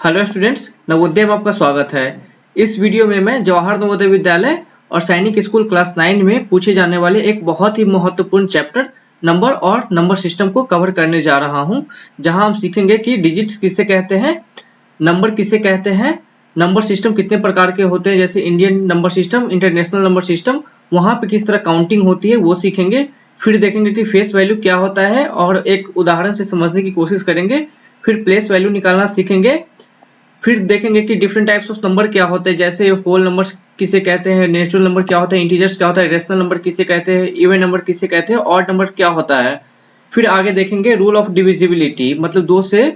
Hello students, Navodaya में आपका स्वागत है। इस वीडियो में मैं जवाहर नवोदय विद्यालय और सैनिक स्कूल क्लास 9 में पूछे जाने वाले एक बहुत ही महत्वपूर्ण चैप्टर नंबर और नंबर सिस्टम को कवर करने जा रहा हूं, जहां हम सीखेंगे कि डिजिट्स किसे कहते हैं, नंबर किसे कहते हैं, नंबर सिस्टम कितने प्रकार के होते हैं, जैसे Indian number system, international number system, वहां पे किस तरह काउंटिंग होती है वो सीखेंगे। फिर देखेंगे कि फेस वैल्यू क्या होता है और एक उदाहरण से समझने की कोशिश करेंगे। फिर प्लेस वैल्यू निकालना सीखेंगे। फिर देखेंगे कि डिफरेंट टाइप्स ऑफ नंबर क्या होते हैं, जैसे होल नंबर्स किसे कहते हैं, नेचुरल नंबर क्या होता है, इंटीजर्स क्या होता है, रेशनल नंबर किसे कहते हैं, इवन नंबर किसे कहते हैं, ऑड नंबर क्या होता है। फिर आगे देखेंगे रूल ऑफ डिविजिबिलिटी, मतलब दो से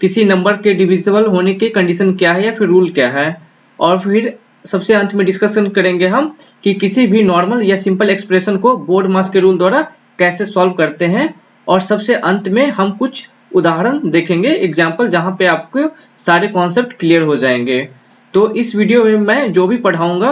किसी नंबर के डिविजिबल होने की कंडीशन क्या है या फिर रूल क्या है। और फिर सबसे अंत में डिस्कशन करेंगे हम कि किसी भी नॉर्मल या सिंपल एक्सप्रेशन को बोर्ड मास के रूल द्वारा कैसे सॉल्व करते हैं। और सबसे अंत में हम कुछ उदाहरण देखेंगे, एग्जाम्पल, जहां पे आपको सारे कॉन्सेप्ट क्लियर हो जाएंगे। तो इस वीडियो में मैं जो भी पढ़ाऊंगा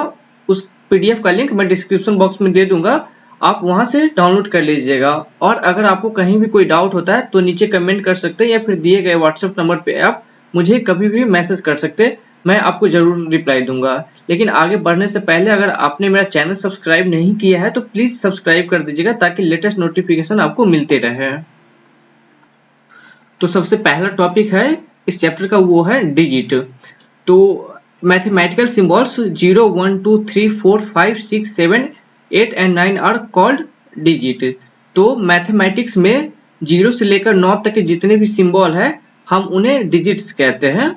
उस पीडीएफ का लिंक मैं डिस्क्रिप्शन बॉक्स में दे दूंगा, आप वहां से डाउनलोड कर लीजिएगा। और अगर आपको कहीं भी कोई डाउट होता है तो नीचे कमेंट कर सकते हैं या फिर दिए गए व्हाट्सएप नंबर पे आप मुझे कभी भी मैसेज कर सकते हैं, मैं आपको जरूर रिप्लाई दूंगा। लेकिन आगे बढ़ने से पहले अगर आपने मेरा चैनल सब्सक्राइब नहीं किया है तो प्लीज सब्सक्राइब कर दीजिएगा ताकि लेटेस्ट नोटिफिकेशन आपको मिलते रहे। तो सबसे पहला टॉपिक है इस चैप्टर का, वो है डिजिट। तो mathematical symbols 0, 1, 2, 3, 4, 5, 6, 7, 8 and 9 are called digit. तो मैथमेटिक्स में 0 से लेकर 9 तक के जितने भी सिंबल है हम उन्हें डिजिट्स कहते हैं।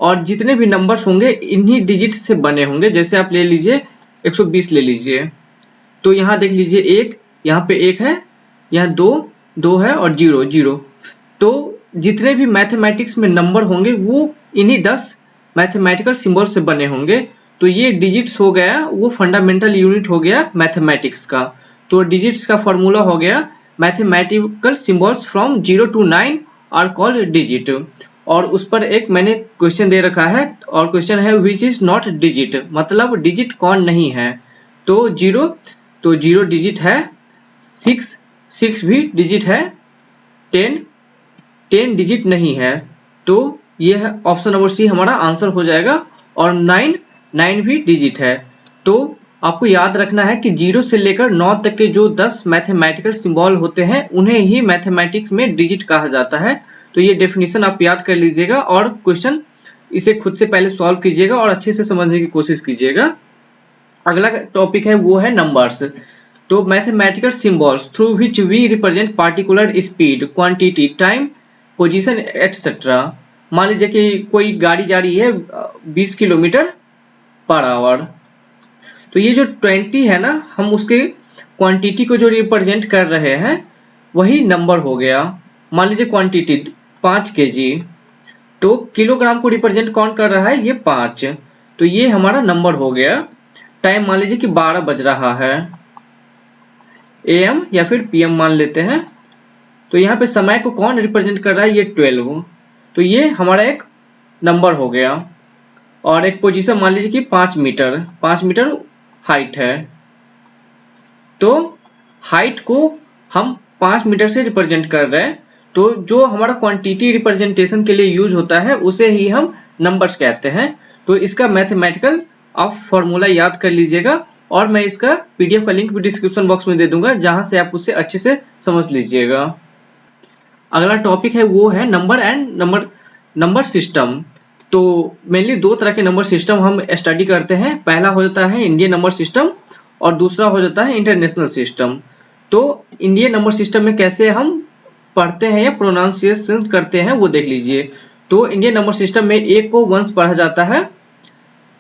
और जितने भी नंबर्स होंगे इन्हीं डिजिट्स से बने होंगे। जैसे आप ले लीजिए 120 ले लीजिए, तो यहाँ देख लीजिए एक, यहाँ पे एक है, यहाँ दो है और 0 0। तो जितने भी मैथमेटिक्स में नंबर होंगे वो इन्हीं 10 मैथमेटिकल सिंबल से बने होंगे। तो ये डिजिट्स हो गया, वो फंडामेंटल यूनिट हो गया मैथमेटिक्स का। तो डिजिट्स का फॉर्मूला हो गया mathematical symbols from 0 to 9 are called digit. और उस पर एक मैंने क्वेश्चन दे रखा है, और क्वेश्चन है विच इज नॉट डिजिट, मतलब डिजिट कौन नहीं है। तो 0 डिजिट है, 6 भी डिजिट है, 10 डिजिट नहीं है। तो यह ऑप्शन नंबर सी हमारा आंसर हो जाएगा। और 9 भी डिजिट है। तो आपको याद रखना है कि 0 से लेकर 9 तक के जो 10 मैथमेटिकल सिंबल होते हैं उन्हें ही मैथमेटिक्स में डिजिट कहा जाता है। तो ये डेफिनेशन आप याद कर लीजिएगा और क्वेश्चन इसे खुद से पहले सॉल्व कीजिएगा और अच्छे से समझने की कोशिश कीजिएगा। अगला टॉपिक है वो है नंबर्स। तो mathematical symbols through which we represent particular speed, quantity, time, position etcetera. मान लीजिए कि कोई गाड़ी जा रही है 20 किलोमीटर पर आवर, तो ये जो 20 है ना, हम उसके क्वांटिटी को जो रिप्रेजेंट कर रहे हैं वही नंबर हो गया। मान लीजिए क्वांटिटी 5 kg, तो किलोग्राम को रिप्रेजेंट कौन कर रहा है, ये 5, तो ये हमारा नंबर हो गया। टाइम मान लीजिए कि 12 बज रहा है, AM या फिर PM मान लेते हैं, तो यहाँ पे समय को कौन रिप्रेजेंट कर रहा है, ये 12, तो ये हमारा एक नंबर हो गया। और एक पोजीशन मान लीजिए कि 5 मीटर हाइट है, तो हाइट को हम 5 मीटर से रिप्रेजेंट कर रहे हैं। तो जो हमारा क्वांटिटी रिप्रेजेंटेशन के लिए यूज होता है उसे ही हम नंबर्स कहते हैं। तो इसका मैथमेटिकल आप फॉर्मूला याद कर लीजिएगा और मैं इसका पीडीएफ का लिंक भी डिस्क्रिप्शन बॉक्स में दे दूंगा, जहां से आप उसे अच्छे से समझ लीजिएगा। अगला टॉपिक है वो है नंबर एंड नंबर सिस्टम। तो मेनली दो तरह के नंबर सिस्टम हम स्टडी करते हैं। पहला हो जाता है इंडियन नंबर सिस्टम और दूसरा हो जाता है इंटरनेशनल सिस्टम। तो इंडियन नंबर सिस्टम में कैसे हम पढ़ते हैं या प्रोनाउंसिएशन करते हैं वो देख लीजिए। तो इंडियन नंबर सिस्टम में 1 को वंस पढ़ा जाता है,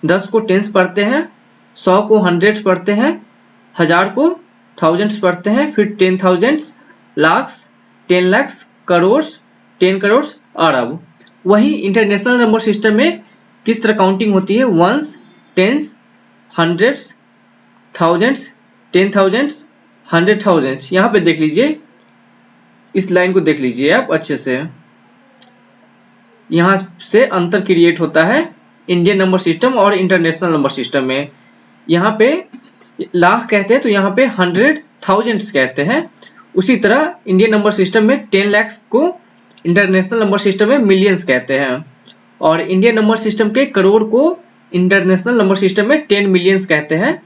10 को टेंस पढ़ते हैं, 100 को हंड्रेड्स पढ़ते हैं, 1000 को थाउजेंड्स पढ़ते हैं, फिर 10,000, लाख्स, 10 लाख, करोड़, 10 करोड़, अरब। वही इंटरनेशनल नंबर सिस्टम में किस तरह काउंटिंग होती है, वंस, टेंस, हंड्रेड्स, थाउजेंड्स, 10,000, 100,000। यहाँ पे देख लीजिए, इस लाइन को देख लीजिए आप अच्छे से, यहाँ से अंतर क्रिएट होता है इंडियन नंबर सिस्टम और इंटरनेशनल नंबर सिस्टम में। यहाँ पे लाख कहते हैं तो यहाँ पे 100,000 कहते हैं। उसी तरह इंडियन नंबर सिस्टम में 10 लाख को इंटरनेशनल नंबर सिस्टम में मिलियंस कहते हैं। और इंडियन नंबर सिस्टम के करोड़ को इंटरनेशनल नंबर सिस्टम में 10 मिलियंस कहते हैं,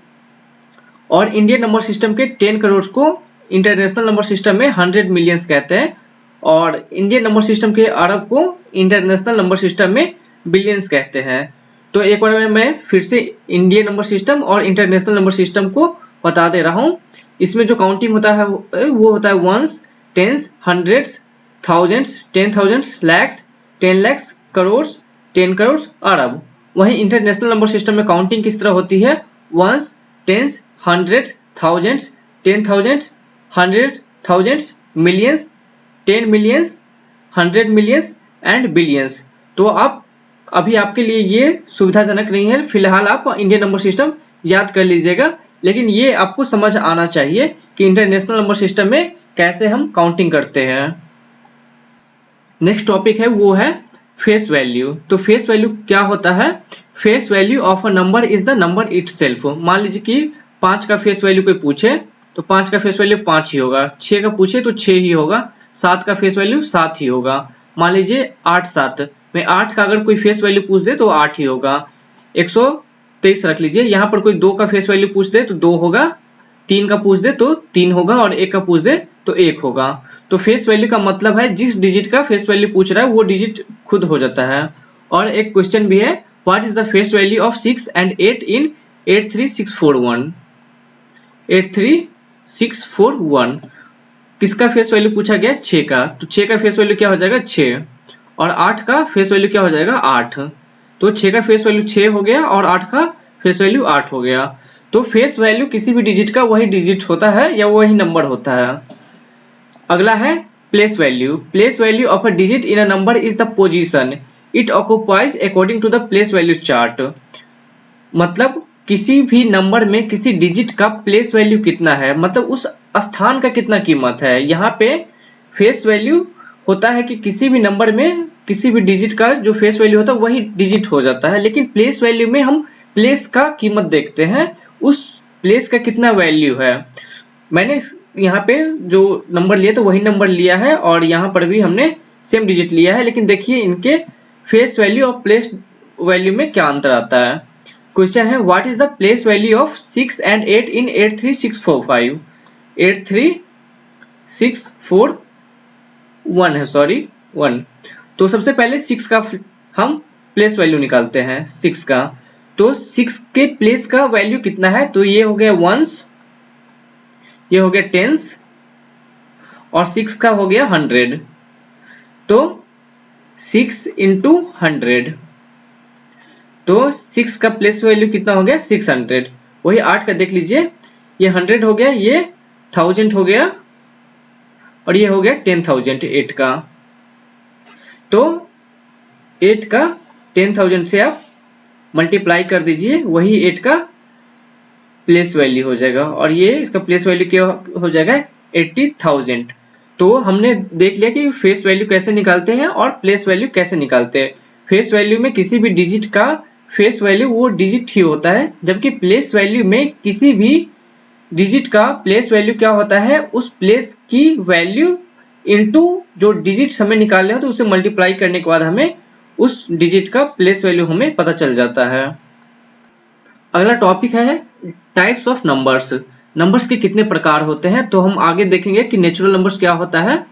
और इंडियन नंबर सिस्टम के 10 करोड़ को इंटरनेशनल नंबर सिस्टम में 100 मिलियंस कहते हैं, और इंडियन नंबर सिस्टम के अरब को इंटरनेशनल नंबर सिस्टम में बिलियंस कहते हैं। तो एक बार मैं फिर से इंडियन नंबर सिस्टम और इंटरनेशनल नंबर सिस्टम को बता दे रहा हूँ। इसमें जो काउंटिंग होता है वो होता है ones, tens, hundreds, thousands, 10,000, lakhs, 10 lakhs, crore, 10 crore, अरब। वहीं इंटरनेशनल नंबर सिस्टम में काउंटिंग किस तरह होती है? Ones, tens, hundreds, thousands, 10,000, 100,000, millions, 10 millions, 100 millions and billions. तो आप अभी आपके लिए ये सुविधाजनक नहीं है, फिलहाल आप इंडियन नंबर सिस्टम याद कर लीजिएगा, लेकिन ये आपको समझ आना चाहिए कि इंटरनेशनल नंबर सिस्टम में कैसे हम काउंटिंग करते हैं। नेक्स्ट टॉपिक है वो है फेस वैल्यू। तो फेस वैल्यू क्या होता है? Face value of a number is the number itself. मान लीजिए कि 5 का फेस वैल्यू कोई पूछे तो 5 का फेस वैल्यू 5 ही होगा, 6 का पूछे तो 6 ही होगा, 7 का फेस वैल्यू 7 ही होगा। मान लीजिए 8 7 में 8 का अगर कोई फेस वैल्यू पूछ दे तो 8 ही होगा। 123 रख लीजिए, यहाँ पर कोई 2 का फेस वैल्यू पूछ दे तो 2 होगा, 3 का पूछ दे तो 3 होगा, और 1 का पूछ दे तो 1 होगा। तो फेस वैल्यू का मतलब है जिस डिजिट का फेस वैल्यू पूछ रहा है वो डिजिट खुद हो जाता है। और एक क्वेश्चन भी है, what is the face value of 6 and 8 इन 83641? 83641 किसका फेस वैल्यू पूछा गया? 6 का। तो 6 का फेस वैल्यू क्या हो जाएगा? 6, और 8 का फेस वैल्यू क्या हो जाएगा? 8। तो 6 का फेस वैल्यू 6 हो गया और 8 का फेस वैल्यू 8 हो गया। तो फेस वैल्यू किसी भी डिजिट का वही डिजिट होता है या वही नंबर होता है। अगला है place value. Place value of a digit in a number is the position it occupies according to the place value chart. मतलब किसी भी नंबर में किसी डिजिट का प्लेस वैल्यू कितना है, मतलब उस स्थान का कितना कीमत है। यहाँ पे फेस वैल्यू होता है कि किसी भी नंबर में किसी भी डिजिट का जो फेस वैल्यू होता है वही डिजिट हो जाता है, लेकिन प्लेस वैल्यू में हम प्लेस का कीमत देखते हैं, उस प्लेस का कितना वैल्यू है। मैंने यहाँ पे जो नंबर लिया तो वही नंबर लिया है, और यहाँ पर भी हमने सेम डिजिट लिया है, लेकिन देखिए इनके फेस वैल्यू और प्लेस वैल्यू में क्या अंतर आता है। क्वेश्चन है, what is the place value of 6 and 8 इन 83645? 83641 है, सॉरी 1। तो सबसे पहले 6 का हम प्लेस वैल्यू निकालते हैं। 6 का, तो 6 के प्लेस का वैल्यू कितना है? तो ये हो गया वंस, ये हो गया टेंस, और 6 का हो गया 100। तो 6 इंटू 100, तो 6 का प्लेस वैल्यू कितना हो गया? 600। वही 8 का देख लीजिए, ये 100 हो गया, ये 1000 हो गया, और ये हो गया 10,000 8 का। तो 8 का 10,000 से आप मल्टीप्लाई कर दीजिए, वही 8 का प्लेस वैल्यू हो जाएगा, और ये इसका प्लेस वैल्यू क्या हो जाएगा? 80,000। तो हमने देख लिया कि फेस वैल्यू कैसे निकालते हैं और प्लेस वैल्यू कैसे निकालते हैं। फेस वैल्यू में किसी भी डिजिट का फेस वैल्यू वो डिजिट ही होता है, जबकि प्लेस वैल्यू में किसी भी डिजिट का प्लेस वैल्यू क्या होता है? उस प्लेस की वैल्यू इनटू जो डिजिट हमें निकालने हो तो उसे मल्टीप्लाई करने के बाद हमें उस डिजिट का प्लेस वैल्यू हमें पता चल जाता है। अगला टॉपिक है टाइप्स ऑफ नंबर्स। नंबर्स के कितने प्रकार होते हैं, तो हम आगे देखेंगे कि नेचुरल नंबर्स क्या होता है,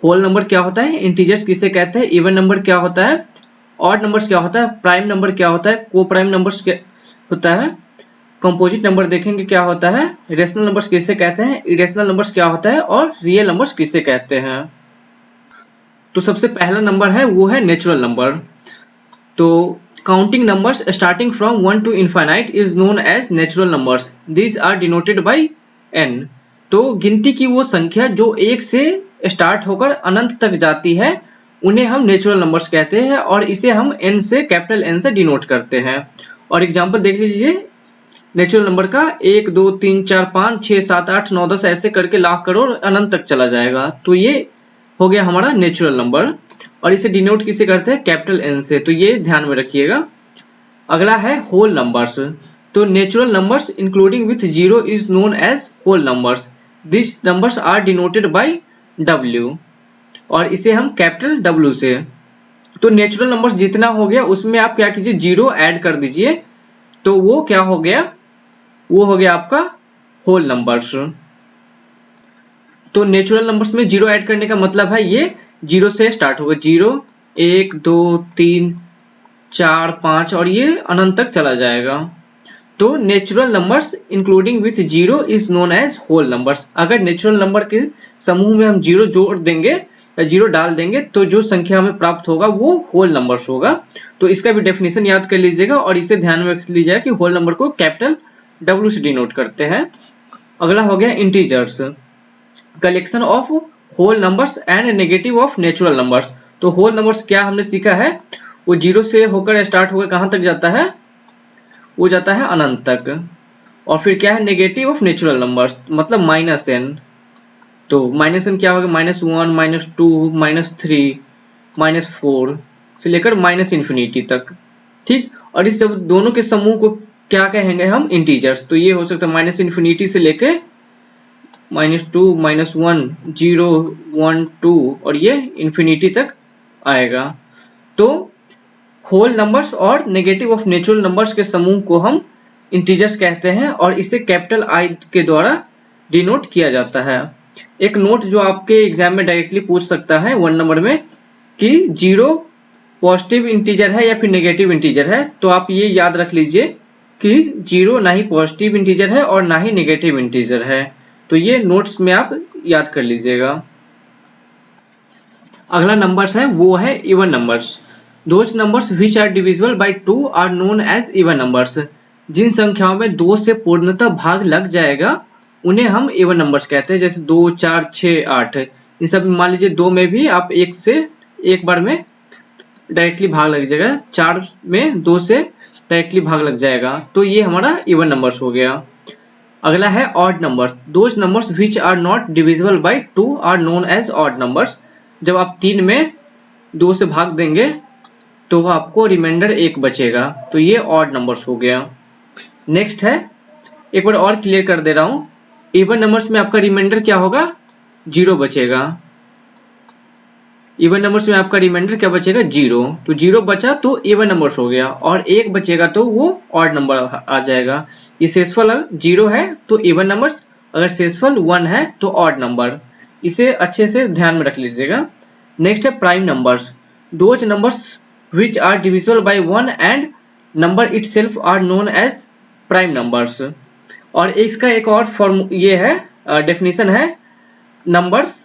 होल नंबर क्या होता है, इंटीजर्स किसे कहते हैं, इवन नंबर क्या होता है, ऑड नंबर्स क्या होता है, प्राइम नंबर क्या होता है, को प्राइम नंबर्स क्या होता है, कंपोजिट नंबर देखेंगे क्या होता है, रेशनल नंबर्स किसे कहते हैं, इरेशनल नंबर्स क्या होता है, और रियल नंबर्स किसे कहते हैं। तो सबसे पहला नंबर है वो है नेचुरल नंबर। तो counting numbers starting from 1 to infinite is known as natural numbers. These are denoted by n. तो गिनती की वो संख्या जो 1 से स्टार्ट होकर अनंत तक जाती है उन्हें हम नेचुरल नंबर्स कहते हैं, और इसे हम n से कैपिटल N से डिनोट करते हैं। और एग्जांपल देख लीजिए नेचुरल नंबर का, 1 2 3 4 5 6 7 8 9 10 ऐसे करके लाख करोड़ अनंत तक चला जाएगा। तो ये हो गया हमारा नेचुरल नंबर, और इसे डिनोट किसे करते हैं? कैपिटल N से। तो ये ध्यान में रखिएगा। अगला है होल नंबर्स। तो natural numbers including with zero is known as whole numbers. This numbers are denoted by W, और इसे हम कैपिटल W से। तो नेचुरल नंबर्स जितना हो गया उसमें आप क्या कीजिए, 0 ऐड कर दीजिए, तो वो क्या हो गया, वो हो गया आपका होल नंबर्स। तो नेचुरल नंबर्स में 0 ऐड करने का मतलब है ये 0 से स्टार्ट होगा, 0 1 2 3 4 5 और ये अनंत तक चला जाएगा। तो natural numbers including with 0 is known as whole numbers. अगर नेचुरल नंबर के समूह में हम 0 जोड़ देंगे या 0 डाल देंगे तो जो संख्या हमें प्राप्त होगा वो होल नंबर्स होगा। तो इसका भी डेफिनेशन याद कर लीजिएगा और इसे ध्यान में रख लीजिएगा कि होल नंबर को कैपिटल W से डिनोट करते हैं। अगला हो गया integers, collection of whole numbers and negative of natural numbers. तो होल नंबर्स क्या हमने सीखा है, वो 0 से होकर स्टार्ट होकर कहां तक जाता है, वो जाता है अनंत तक। और फिर क्या है नेगेटिव ऑफ नेचुरल नंबर्स, मतलब -n। तो -n क्या होगा, -1 -2 -3 -4 से लेकर -इंफिनिटी तक, ठीक। और इस सब दोनों के समूह को क्या कहेंगे हम, इंटीजर्स। तो ये हो सकता है -इंफिनिटी से लेके -2 -1 0 1 2 और ये इंफिनिटी तक आएगा। तो होल नंबर्स और नेगेटिव ऑफ नेचुरल नंबर्स के समूह को हम इंटीजर्स कहते हैं और इसे कैपिटल I के द्वारा डिनोट किया जाता है। एक नोट जो आपके एग्जाम में डायरेक्टली पूछ सकता है 1 नंबर में कि 0 पॉजिटिव इंटीजर है या फिर नेगेटिव इंटीजर है, तो आप ये याद रख लीजिए कि 0 ना ही पॉजिटिव इंटीजर है और ना ही नेगेटिव इंटीजर है। तो ये नोट्स में आप याद कर लीजिएगा। अगला नंबर्स है वो है even numbers. Those numbers which are divisible by 2 are known as even numbers. जिन संख्याओं में 2 से पूर्णतः भाग लग जाएगा उन्हें हम इवन नंबर्स कहते हैं, जैसे 2 4 6 8। इन सब मान लीजिए 2 में भी आप एक बार में डायरेक्टली भाग लग जाएगा, 4 में 2 से डायरेक्टली भाग लग जाएगा, तो ये हमारा इवन नंबर्स हो गया। अगला है odd numbers. Those numbers which are not divisible by 2 are known as odd numbers. जब आप 3 में 2 से भाग देंगे तो आपको रिमाइंडर 1 बचेगा, तो ये ऑड नंबर्स हो गया। नेक्स्ट है, एक बार और क्लियर कर दे रहा हूं, इवन नंबर्स में आपका रिमाइंडर क्या होगा, 0 बचेगा। इवन नंबर्स में आपका रिमाइंडर क्या बचेगा, 0। तो 0 बचा तो इवन नंबर्स हो गया, और 1 बचेगा तो वो ऑड नंबर आ जाएगा। ये शेषफल 0 है तो इवन नंबर्स, अगर शेषफल 1 है तो ऑड नंबर। इसे अच्छे से ध्यान में रख लीजिएगा। नेक्स्ट है prime numbers. Those numbers which are divisible by 1 and number itself are known as prime numbers। और इसका एक और फॉर्म ये है, डेफिनेशन है, नंबर्स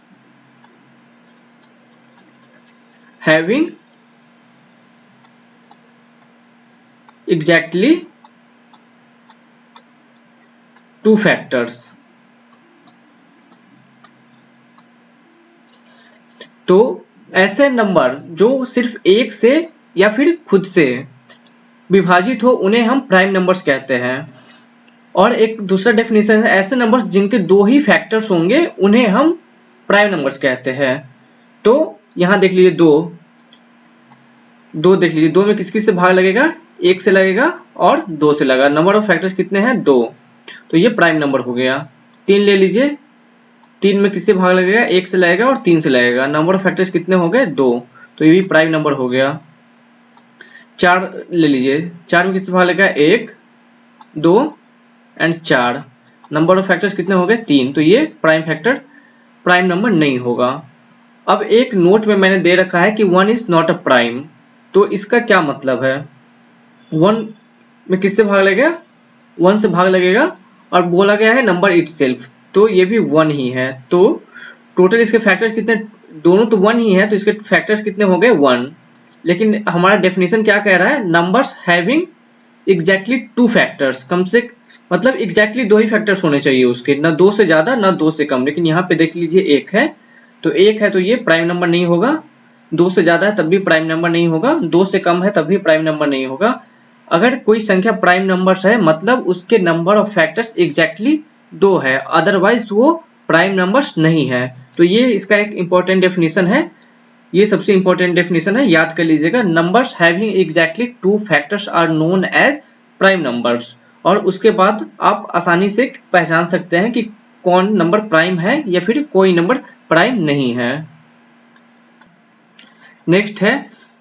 having exactly 2 factors। तो ऐसे नंबर जो सिर्फ एक से या फिर खुद से विभाजित हो उन्हें हम प्राइम नंबर्स कहते हैं। और एक दूसरा डेफिनेशन है, ऐसे नंबर्स जिनके 2 ही फैक्टर्स होंगे उन्हें हम प्राइम नंबर्स कहते हैं। तो यहां देख लीजिए 2 देख लीजिए, 2 में किस किस से भाग लगेगा, 1 से लगेगा और 2 से लगा। नंबर ऑफ फैक्टर्स कितने हैं, 2, तो ये प्राइम नंबर हो गया। 3 ले लीजिए, 3 में किससे भाग लगेगा, 1 से लगेगा और 3 से लगेगा। नंबर ऑफ फैक्टर्स कितने हो गए, 2, तो ये भी प्राइम नंबर हो गया। 4 ले लीजिए, 4 में किससे भाग लगेगा, 1 2 एंड 4। नंबर ऑफ फैक्टर्स कितने हो गए, 3, तो ये प्राइम नंबर नहीं होगा। अब एक नोट में मैंने दे रखा है कि 1 इज नॉट अ प्राइम। तो इसका क्या मतलब है, 1 में किससे भाग लगेगा, 1 से भाग लगेगा और बोला गया है नंबर इटसेल्फ, तो ये भी 1 ही है। तो टोटल इसके फैक्टर्स कितने, दोनों तो 1 ही है, तो इसके फैक्टर्स कितने हो गए, 1। लेकिन हमारा डेफिनेशन क्या कह रहा है, नंबर्स हैविंग एग्जैक्टली 2 फैक्टर्स। कम से मतलब एग्जैक्टली 2 ही फैक्टर्स होने चाहिए उसके, ना 2 से ज्यादा ना 2 से कम। लेकिन यहाँ पे देख लीजिए 1 है, तो 1 है तो ये प्राइम नंबर नहीं होगा। 2 से ज्यादा है तब भी प्राइम नंबर नहीं होगा, 2 से कम है तब भी प्राइम नंबर नहीं होगा। अगर कोई संख्या प्राइम नंबर्स है मतलब उसके नंबर ऑफ फैक्टर्स एग्जैक्टली 2 है, अदरवाइज वो प्राइम नंबर्स नहीं है। तो ये इसका एक इंपॉर्टेंट डेफिनेशन है, ये सबसे इंपॉर्टेंट डेफिनेशन है, याद कर लीजिएगा। Numbers having exactly 2 factors are known as prime numbers. और उसके बाद आप आसानी से पहचान सकते हैं कि कौन नंबर प्राइम है या फिर कोई नंबर प्राइम नहीं है। नेक्स्ट है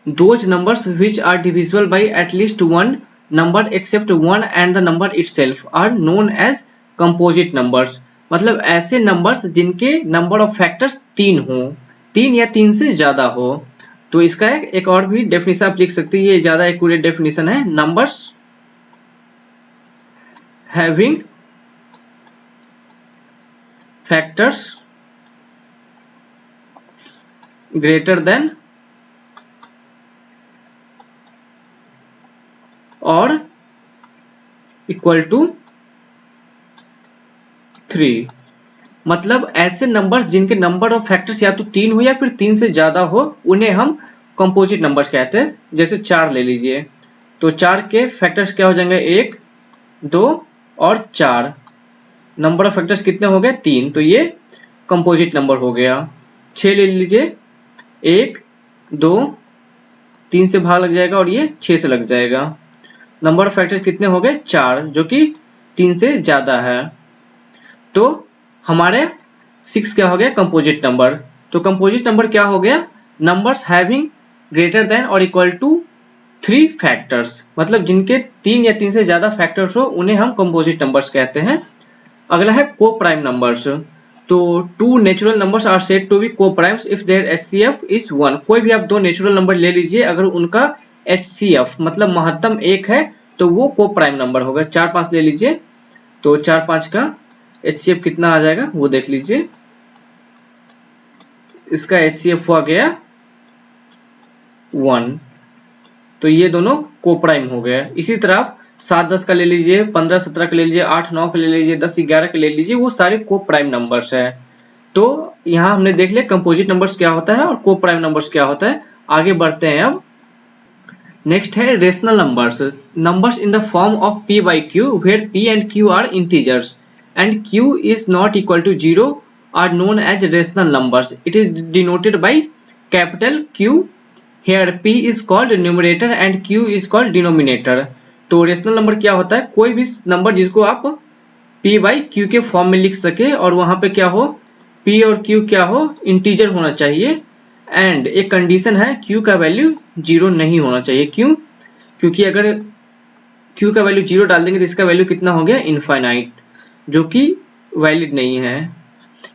those numbers which are divisible by at least one number except one and the number itself are known as composite numbers. मतलब ऐसे नंबर्स जिनके नंबर ऑफ फैक्टर्स 3 हो, 3 या 3 से ज्यादा हो। तो इसका एक और भी डेफिनेशन आप लिख सकते हैं, ये ज्यादा एक्यूरेट डेफिनेशन है। Numbers having factors greater than और इक्वल टू 3। मतलब ऐसे नंबर्स जिनके नंबर ऑफ फैक्टर्स या तो 3 हो या फिर 3 से ज्यादा हो, उन्हें हम कंपोजिट नंबर्स कहते हैं। जैसे 4 ले लीजिए, तो 4 के फैक्टर्स क्या हो जाएंगे, 1, 2 और 4। नंबर ऑफ फैक्टर्स कितने हो गए, 3, तो ये कंपोजिट नंबर हो गया। 6 ले लीजिए, 1, 2, 3 से भाग लग जाएगा और ये 6 से लग जाएगा। नंबर ऑफ फैक्टर्स कितने हो गए, 4, जो कि 3 से ज्यादा है। तो हमारे 6 क्या हो गया, कंपोजिट नंबर। तो कंपोजिट नंबर क्या हो गया, नंबर्स हैविंग ग्रेटर देन और इक्वल टू 3 फैक्टर्स। मतलब जिनके 3 या 3 से ज्यादा फैक्टर्स हो उन्हें हम कंपोजिट नंबर्स कहते हैं। अगला है को प्राइम नंबर्स। तो 2 natural numbers are said to be coprimes if their HCF is 1। कोई भी आप 2 नेचुरल नंबर ले लीजिए, अगर उनका एचसीएफ मतलब महत्तम 1 है तो वो को प्राइम नंबर होगा। 4, 5 ले लीजिए, तो 4, 5 का एचसीएफ कितना आ जाएगा वो देख लीजिए। इसका एचसीएफ हुआ गया 1, तो ये दोनों को प्राइम हो गया। इसी तरह आप 7, 10 का ले लीजिए, 15, 17 का ले लीजिए, 8, 9 का ले लीजिए, 10, 11 का ले लीजिए, वो सारे को प्राइम नंबर्स है। तो यहां हमने देख लिया कंपोजिट नंबर्स क्या होता है और को प्राइम नंबर्स क्या होता है। आगे बढ़ते हैं अब। नेक्स्ट है rational numbers. Numbers in the form of p by q where p and q are integers and q is not equal to 0 are known as rational numbers. It is denoted by capital Q. Here p is called numerator and q is called denominator. तो rational number क्या होता है, कोई भी number जिसको आप p by q के form में लिख सके और वहां पे क्या हो, p और q क्या हो, इंटीजर होना चाहिए। एंड एक कंडीशन है, q का वैल्यू 0 नहीं होना चाहिए। क्यों, क्योंकि अगर q का वैल्यू 0 डाल देंगे तो इसका वैल्यू कितना हो गया, इनफाइनाइट, जो कि वैलिड नहीं है।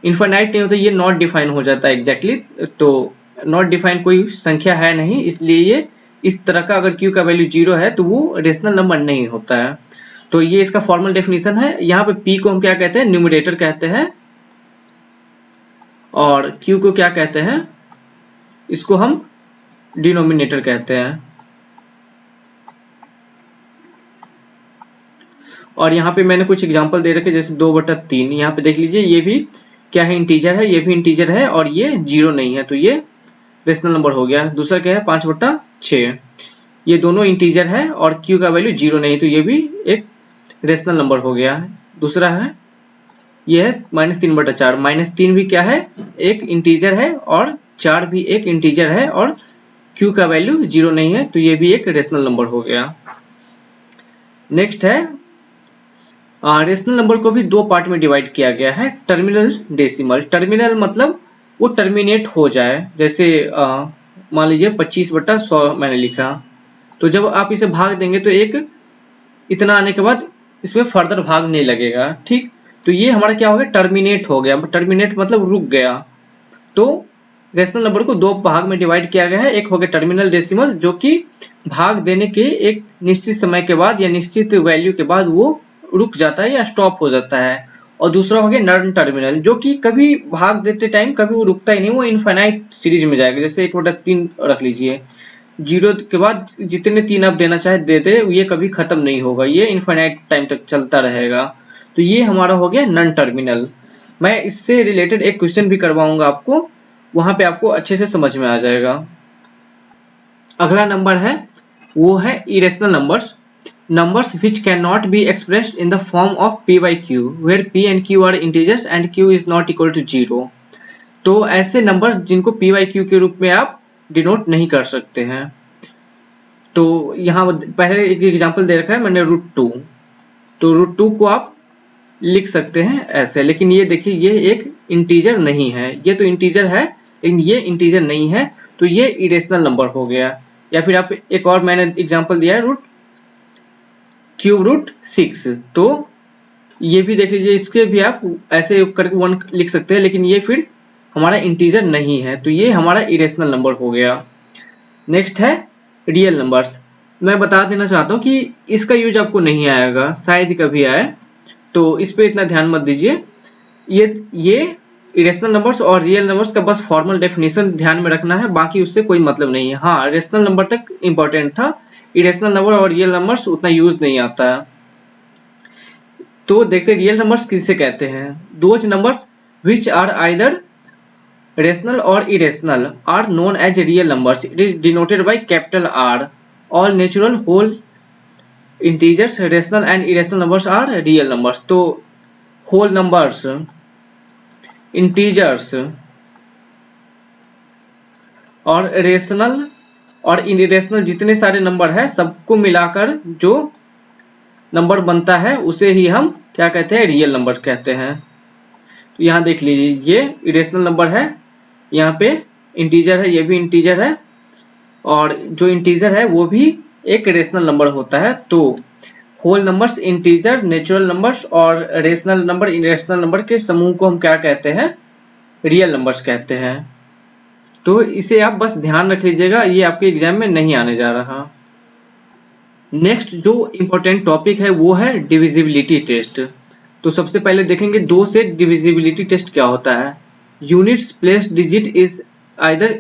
इनफाइनाइट नहीं होता, ये नॉट डिफाइन हो जाता है एग्जैक्टली। तो नॉट डिफाइन कोई संख्या है नहीं, इसलिए ये इस तरह का अगर q का वैल्यू 0 है तो वो रेशनल नंबर नहीं होता है। तो ये इसका फॉर्मल डेफिनेशन है। यहाँ पे p को हम क्या कहते हैं, न्यूमरेटर कहते हैं, और q को क्या कहते हैं, इसको हम डिनोमिनेटर कहते हैं। और यहाँ पे मैंने कुछ एग्जांपल दे रखे, जैसे 2/3। यहाँ पे देख लीजिए, ये भी क्या है, इंटीजर है, ये भी इंटीजर है और ये 0 नहीं है, तो ये रेशनल नंबर हो गया। दूसरा क्या है, 5/6, ये दोनों इंटीजर है और q का वैल्यू 0 नहीं, तो ये भी एक रेशनल नंबर हो गया। दूसरा है, ये है -3/4। -3 भी क्या है, एक इंटीजर है और 4 भी एक इंटीजर है और q का वैल्यू 0 नहीं है, तो ये भी एक रेशनल नंबर हो गया। नेक्स्ट है, रेशनल नंबर को भी 2 पार्ट में डिवाइड किया गया है, टर्मिनल, डेसिमल। टर्मिनल मतलब वो टर्मिनेट हो जाए, जैसे मान लीजिए 25/100 मैंने लिखा, तो जब आप इसे भाग देंगे तो एक इतना आने के बाद इसमें फर्दर भाग नहीं लगेगा, ठीक। तो ये हमारा क्या हो गया, टर्मिनेट हो गया। टर्मिनेट मतलब रुक गया। तो रेशनल नंबर को 2 भाग में डिवाइड किया गया है। एक हो गया टर्मिनल डेसिमल, जो कि भाग देने के एक निश्चित समय के बाद या निश्चित वैल्यू के बाद वो रुक जाता है या स्टॉप हो जाता है। और दूसरा हो गया नॉन टर्मिनल, जो कि कभी भाग देते टाइम कभी वो रुकता ही नहीं, वो इनफाइनाइट सीरीज में जाएगा। जैसे 1/3 रख लीजिए, 0 के बाद जितने 3 आप देना चाहे दे दे, ये कभी खत्म नहीं होगा, ये इनफाइनाइट टाइम तक चलता रहेगा। तो ये हमारा हो गया नॉन टर्मिनल। मैं इससे रिलेटेड एक क्वेश्चन भी करवाऊंगा आपको, वहां पे आपको अच्छे से समझ में आ जाएगा। अगला नंबर है, वो है irrational numbers. Numbers which cannot be expressed in the form of p by q, where p and q are integers and q is not equal to 0. तो ऐसे नंबर जिनको p by q के रूप में आप डिनोट नहीं कर सकते हैं। तो यहाँ पहले एक एग्जांपल दे रखा है मैंने, √2। तो √2 को आप लिख सकते हैं ऐसे, लेकिन ये देखिए ये एक इंटीजर नहीं है, ये तो इंटीजर है लेकिन ये इंटीजर नहीं है, तो ये इरेशनल नंबर हो गया। या फिर आप एक और मैंने एग्जांपल दिया है क्यूब रूट 6, तो ये भी देख लीजिए, इसके भी आप ऐसे करके 1 लिख सकते हैं, लेकिन ये फिर हमारा इंटीजर नहीं है, तो ये हमारा इरेशनल नंबर हो गया। नेक्स्ट है रियल नंबर्स। मैं बता देना चाहता हूँ कि इसका यूज आपको नहीं आएगा, शायद कभी आए, तो इस पे इतना ध्यान मत दीजिए। ये इरेशनल नंबर्स और रियल नंबर्स का बस फॉर्मल डेफिनेशन ध्यान में रखना है, बाकी उससे कोई मतलब नहीं है। हाँ, रेशनल नंबर तक इंपॉर्टेंट था, इरेशनल नंबर और रियल नंबर्स उतना यूज नहीं आता है। तो देखते रियल नंबर्स किसे कहते हैं। Those numbers which are either rational और irrational are known as real numbers. It is denoted by capital R. All natural whole integers rational and irrational numbers are real numbers. तो whole numbers, integers और rational और irrational जितने सारे number है सबको मिलाकर जो नंबर बनता है उसे ही हम क्या कहते हैं, रियल नंबर कहते हैं। तो यहाँ देख लीजिए, ये इरेशनल नंबर है, यहाँ पे इंटीजर है, ये भी इंटीजर है, और जो इंटीजर है वो भी एक रेशनल नंबर होता है। तो whole numbers, integer, natural numbers और रेशनल नंबर, इरेशनल नंबर के समूह को हम क्या कहते हैं, रियल नंबर्स कहते हैं। तो इसे आप बस ध्यान रख लीजिएगा, ये आपके एग्जाम में नहीं आने जा रहा। नेक्स्ट जो इंपॉर्टेंट टॉपिक है वो है डिविजिबिलिटी टेस्ट। तो सबसे पहले देखेंगे 2 से डिविजिबिलिटी टेस्ट क्या होता है। Units place digit is either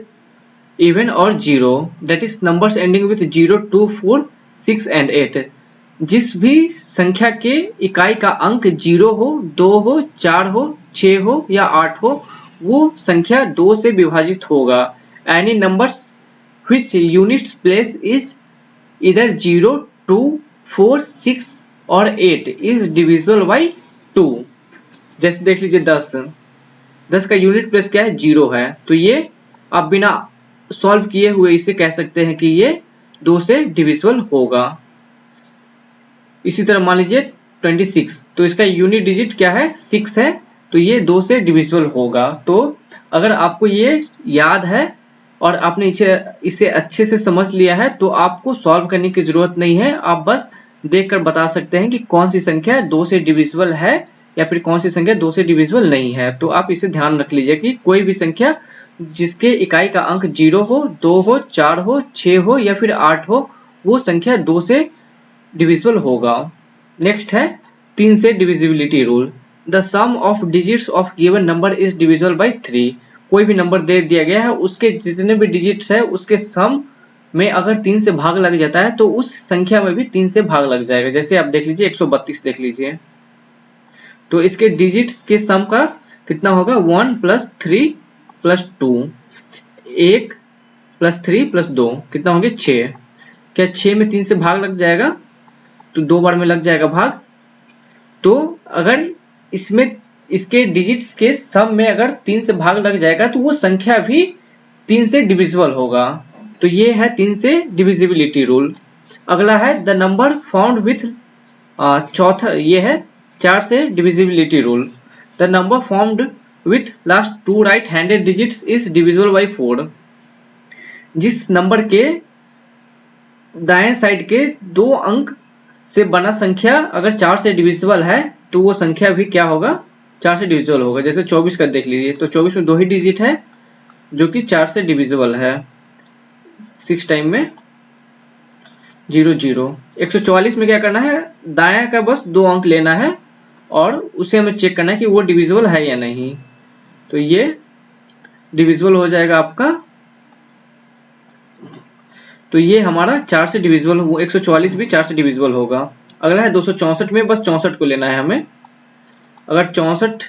even और 0, that is numbers ending with 0, 2, 4, 6 and 8। जिस भी संख्या के इकाई का अंक 0 हो, 2 हो, 4 हो, 6 हो या 8 हो, वो संख्या 2 से विभाजित होगा। Any numbers which units place is either 0, 2, 4, 6 और 8 इज डिविजिबल बाई 2। जैसे देख लीजिए 10 का यूनिट प्लेस क्या है, 0 है, तो ये आप बिना सॉल्व किए हुए इसे कह सकते हैं कि ये 2 से डिविजिबल होगा। इसी तरह मान लीजिए 26, तो इसका यूनिट डिजिट क्या है, 6 है, तो ये 2 से डिविजिबल होगा। तो अगर आपको ये याद है और आपने इसे अच्छे से समझ लिया है तो आपको सॉल्व करने की जरूरत नहीं है, आप बस देखकर बता सकते हैं कि कौन सी संख्या 2 से डिविजिबल है या फिर कौन सी संख्या 2 से डिविजिबल नहीं है। तो आप इसे ध्यान रख लीजिए कि कोई भी संख्या जिसके इकाई का अंक 0 हो, 2 हो, 4 हो, 6 हो या फिर 8 हो, वो संख्या 2 से डिविजिबल होगा। नेक्स्ट है 3 से divisibility rule. The sum of digits of given number is divisible by 3। कोई भी नंबर दे दिया गया है, उसके जितने भी डिजिट्स है उसके सम में अगर 3 से भाग लग जाता है तो उस संख्या में भी 3 से भाग लग जाएगा। जैसे आप देख लीजिए 132 देख लीजिए, तो इसके डिजिट्स के सम का कितना होगा, 1 + 3 + 2, 1 + 3 + 2 कितना होंगे 6। क्या 6 में 3 से भाग लग जाएगा, तो 2 बार में लग जाएगा भाग। तो अगर इसमें इसके डिजिट्स के सम में अगर 3 से भाग लग जाएगा तो वो संख्या भी 3 से डिविजिबल होगा। तो ये है 3 से डिविजिबिलिटी रूल। अगला है द नंबर फाउंड विथ, चौथा ये है 4 से divisibility rule. The number found with last 2 right handed digits is divisible by 4। जिस नंबर के दाएं साइड के 2 अंक से बना संख्या अगर 4 से डिविजिबल है तो वो संख्या भी क्या होगा, 4 से डिविजिबल होगा। जैसे 24 का देख लीजिए, तो 24 में 2 ही डिजिट है जो कि 4 से डिविजिबल है, 6 टाइम में 0, 0। 144 में क्या करना है, दायां का बस 2 अंक लेना है और उसे हमें चेक करना है कि वो डिविजिबल है या नहीं। तो ये डिविजिबल हो जाएगा आपका, तो ये हमारा 4 से डिविजिबल, 144 भी 4 से डिविजिबल होगा। अगला है 264 में बस 64 को लेना है हमें। अगर 64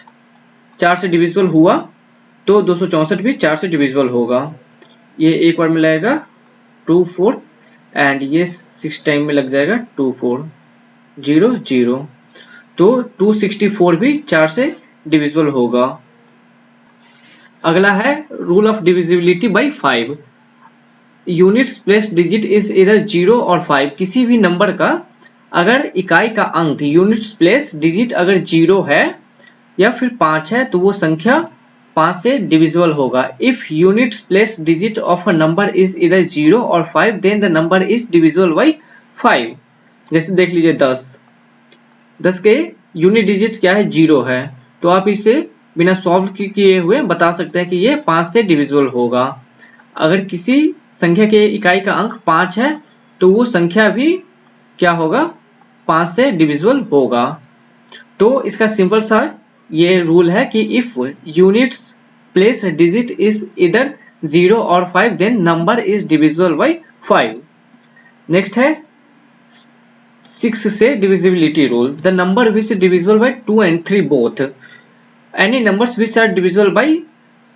4 से डिविजिबल हुआ तो 264 भी 4 से डिविजिबल होगा। ये एक बार में लगेगा 2, 4 एंड ये 6 टाइम में लग जाएगा 2, 4, 0, 0। तो 264 भी 4 से डिविजिबल होगा। अगला है rule of divisibility by 5। Units place digit is either 0 और 5। किसी भी नंबर का अगर इकाई का अंक यूनिट्स प्लेस डिजिट अगर 0 है या फिर 5 है तो वो संख्या 5 से डिविजिबल होगा। If units place digit of a number is either 0 और 5 then the number is divisible by 5। जैसे देख लीजिए 10 के यूनिट डिजिट क्या है, 0 है, तो आप इसे बिना सॉल्व किए हुए बता सकते हैं कि ये 5 से डिविजिबल होगा। अगर किसी संख्या के इकाई का अंक 5 है तो वो संख्या भी क्या होगा, 5 से डिविजिबल होगा। तो इसका सिंपल सा ये रूल है कि if units place digit is either 0 और 5 then number is divisible by 5। Next है 6 से divisibility rule. The number which is divisible by 2 and 3 both. Any numbers which are divisible by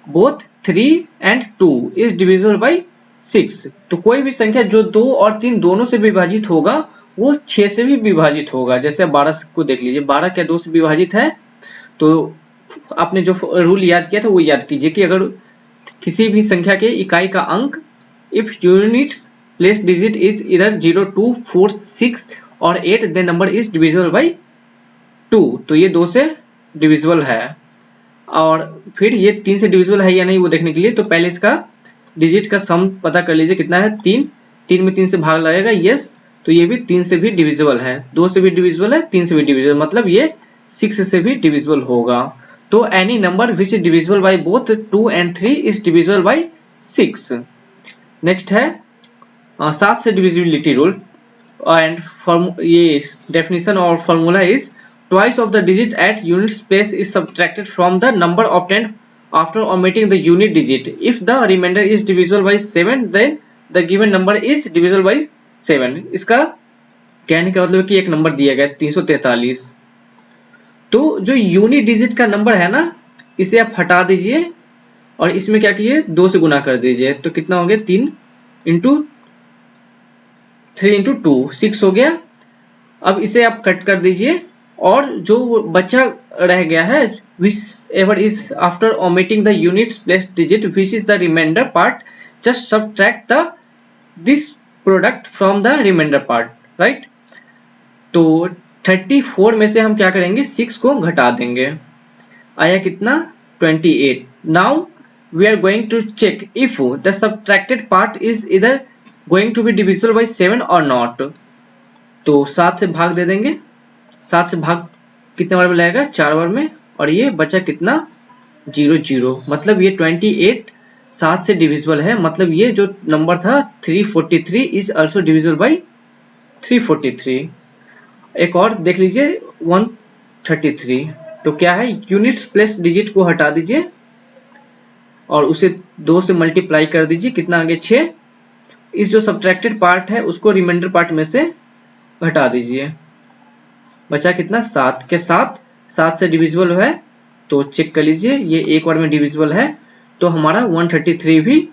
both 3 and 2 is divisible by 6। तो कोई भी संख्या जो 2 और 3 दोनों से विभाजित होगा वो 6 से भी विभाजित होगा। जैसे 12 को देख लीजिए, 12 क्या 2 से विभाजित है, तो आपने जो रूल याद किया था वो याद कीजिए कि अगर किसी भी संख्या के इकाई का अंक if units place digit is either 0, 2, 4, 6 और 8 then number is divisible by 2, तो ये 2 से डिविजिबल है। और फिर ये 3 से डिविजिबल है या नहीं वो देखने के लिए तो पहले इसका डिजिट का सम पता कर लीजिए कितना है, 3 में 3 से भाग लगेगा, यस, तो ये भी 3 से भी डिविजिबल है, 2 से भी डिविजिबल है, 3 से भी डिविजिबल, मतलब ये 6 से भी डिविजिबल होगा। तो any number which is divisible by both 2 and 3 is divisible by 6। Next है 7 से डिविजिबिलिटी रूल एंड ये डेफिनेशन और formula is twice of the digit at units place is subtracted from the number obtained after omitting the unit digit. If the remainder is divisible by 7 then the given number is divisible by 7। इसका कहने का मतलब है कि एक number दिया गया 343, तो जो यूनिट डिजिट का नंबर है ना इसे आप हटा दीजिए और इसमें क्या कीजिए 2 से गुना कर दीजिए, तो कितना हो गया 3 into 3 into 2 6 हो गया। अब इसे आप कट कर दीजिए और जो बच्चा रह गया है whichever is after omitting the units place digit which is the remainder part just subtract this product from the remainder part, right। तो 34 में से हम क्या करेंगे 6 को घटा देंगे, आया कितना 28। now we are going to check if the subtracted part is either going to be divisible by 7 or not। तो 7 से भाग दे देंगे, 7 से भाग कितने बार में लगेगा 4 बार में, और ये बचा कितना 0 0, मतलब ये 28 7 से डिविजिबल है, मतलब ये जो नंबर था 343 इज आल्सो डिविजिबल बाय 343। एक और देख लीजिए 133, तो क्या है यूनिट्स प्लस डिजिट को हटा दीजिए और उसे 2 से मल्टीप्लाई कर दीजिए, कितना आगे 6। इस जो सब्ट्रैक्टेड पार्ट है उसको रिमाइंडर पार्ट में से घटा दीजिए, बचा कितना 7 के 7 से डिविजिबल है, तो चेक कर लीजिए ये एक बार में डिविजिबल है, तो हमारा 133 भी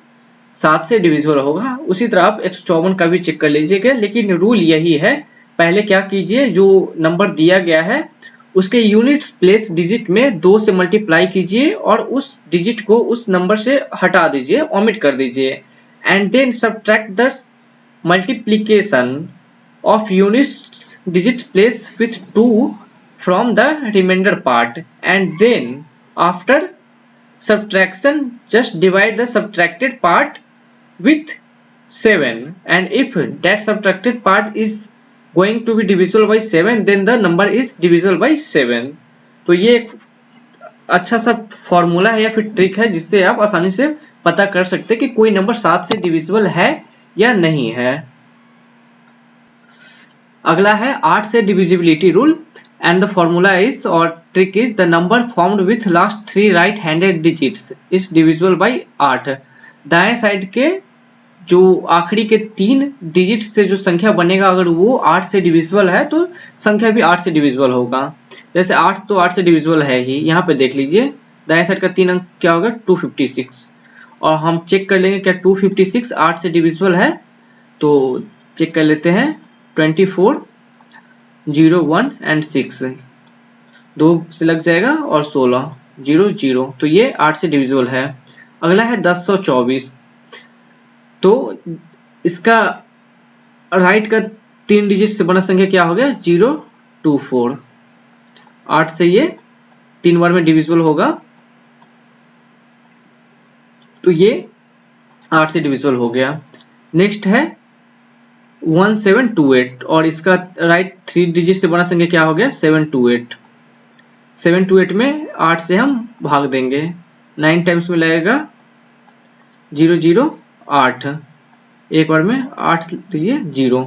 7 से डिविजिबल होगा। उसी तरह आप 154 का भी चेक कर लीजिएगा, लेकिन रूल यही है, पहले क्या कीजिए जो नंबर दिया गया है उसके यूनिट्स प्लेस डिजिट में 2 से मल्टीप्लाई कीजिए और उस डिजिट को उस नंबर से हटा दीजिए, ओमिट कर दीजिए, and then subtract the multiplication of units digit place with 2 from the remainder part, and then after subtraction just divide the subtracted part with 7, and if that subtracted part is going to be divisible by 7 then the number is divisible by 7। तो ये एक अच्छा सा formula है या फिर trick है जिससे आप आसानी से पता कर सकते हैं कि कोई नंबर 7 से डिविजिबल है या नहीं है। अगला है 8 से divisibility rule and the formula is और trick is the number formed with last 3 right handed digits is divisible by 8। दाएं साइड के जो आखिरी के 3 डिजिट से जो संख्या बनेगा अगर वो 8 से डिविजिबल है तो संख्या भी 8 से डिविजिबल होगा। जैसे 8 तो 8 से डिविजिबल है ही, यहाँ पे देख लीजिए दाएं साइड का 3 अंक क्या होगा 256, और हम चेक कर लेंगे क्या 256 8 से डिविजिबल है, तो चेक कर लेते हैं 24 0 1 and 6 2 से लग जाएगा और 16 0 0, तो ये 8 से डिविजिबल है। अगला है 1024, तो इसका राइट का 3 डिजिट से बना संख्या क्या हो गया 024, 8 से ये 3 बार में डिविजिबल होगा तो ये 8 से डिविजिबल हो गया। नेक्स्ट है 1728 और इसका राइट 3 डिजिट से बना संख्या क्या हो गया 728। 728 में 8 से हम भाग देंगे, 9 टाइम्स में लगेगा 0 0 8, एक बार में 8 दीजिए 0,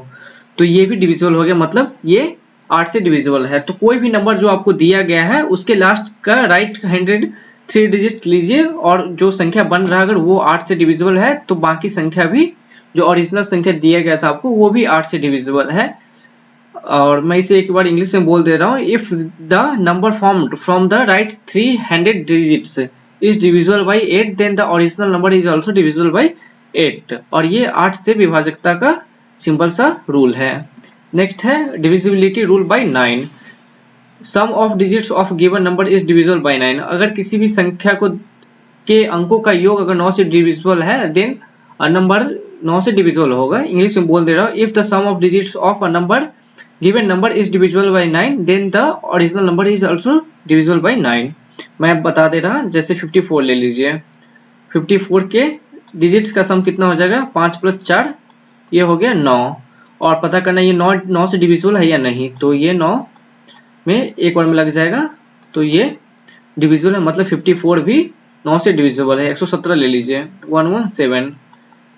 तो ये भी डिविजिबल हो गया, मतलब ये 8 से डिविजिबल है। तो कोई भी नंबर जो आपको दिया गया है उसके लास्ट का राइट हैंडेड 3 डिजिट लीजिए और जो संख्या बन रहा है अगर वो 8 से डिविजिबल है तो बाकी संख्या भी जो ओरिजिनल संख्या दिया गया था आपको वो भी 8 से डिविजिबल है। और मैं इसे एक बार इंग्लिश में बोल दे रहा हूँ, if the number formed from the right 3 handed digits is divisible by 8 then the original number is also divisible by 8। और ये 8 से विभाजकता का सिंपल सा रूल है। नेक्स्ट है divisibility rule by 9। Sum of digits of given number is divisible by 9। अगर किसी भी संख्या को के अंकों का योग अगर 9 से डिविजिबल है देन नंबर 9 से डिविजिबल होगा। इंग्लिश में बोल दे रहा हूँ, if the sum of digits of a number given number is divisible by 9 then the original number is also divisible by 9। मैं बता दे रहा, जैसे 54 ले लीजिए, 54 के डिजिट्स का सम कितना हो जाएगा 5 + 4 ये हो गया 9, और पता करना ये 9 से डिविजिबल है या नहीं, तो ये 9 में एक बार में लग जाएगा, तो ये डिविजिबल है, मतलब 54 भी 9 से डिविजिबल है। 117 ले लीजिए 117,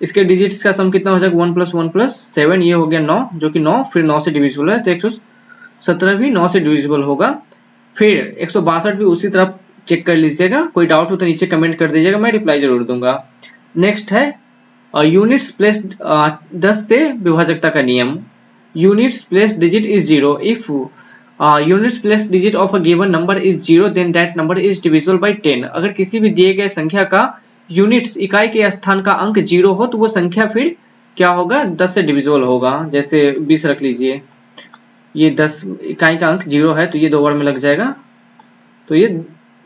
इसके डिजिट्स का सम कितना हो जाएगा 1 + 1 + 7 ये हो गया 9, जो कि 9 फिर 9 से डिविजिबल है, तो 117 भी 9 से डिविजिबल होगा। फिर 162 भी उसी तरह चेक कर लीजिएगा, कोई डाउट हो तो नीचे कमेंट कर दीजिएगा, मैं रिप्लाई जरूर दूंगा। नेक्स्ट है यूनिट्स प्लेस 10 से विभाजकता का नियम। Units place digit is 0 if units place digit of a given number is 0 then that number is divisible by 10। अगर किसी भी दिए गए संख्या का यूनिट्स इकाई के स्थान का अंक 0 हो तो वो संख्या फिर क्या होगा 10 से डिविजिबल होगा। जैसे 20 रख लीजिए, ये 10 इकाई का अंक 0 है तो ये 2 बार में लग जाएगा, तो ये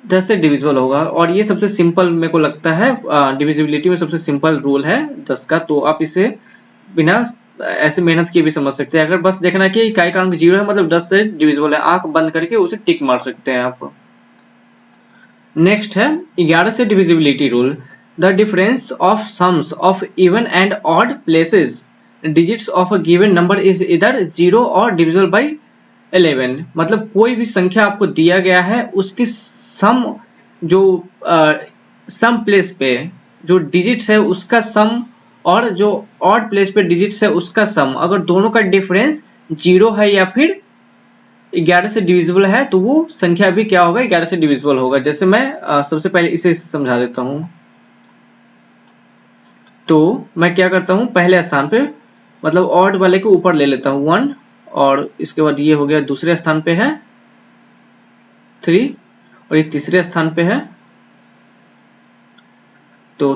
10 से डिविजिबल होगा। और ये सबसे सिंपल मेरे को लगता है डिविजिबिलिटी में सबसे सिंपल रूल है 10 का, तो आप इसे बिना ऐसे मेहनत किए भी समझ सकते हैं। अगर बस देखना कि इकाई का अंक 0 है मतलब 10 से डिविजिबल है, आंख बंद करके उसे टिक मार सकते हैं आप। नेक्स्ट है 11 से divisibility rule. The difference of sums of even and odd places digits of a given number is either 0 और डिविजिबल बाय 11। मतलब कोई भी संख्या आपको दिया गया है उसकी सम जो सम प्लेस पे जो डिजिट्स है उसका सम और जो ऑड प्लेस पे डिजिट्स है उसका सम, अगर दोनों का डिफरेंस 0 है या फिर 11 से डिविजिबल है तो वो संख्या भी क्या होगा 11 से डिविजिबल होगा। जैसे मैं सबसे पहले इसे समझा देता हूं, तो मैं क्या करता हूं पहले स्थान पे मतलब ऑड वाले को ऊपर ले लेता हूं 1, और इसके बाद ये हो गया दूसरे स्थान पे है 3 और ये तीसरे स्थान पे है तो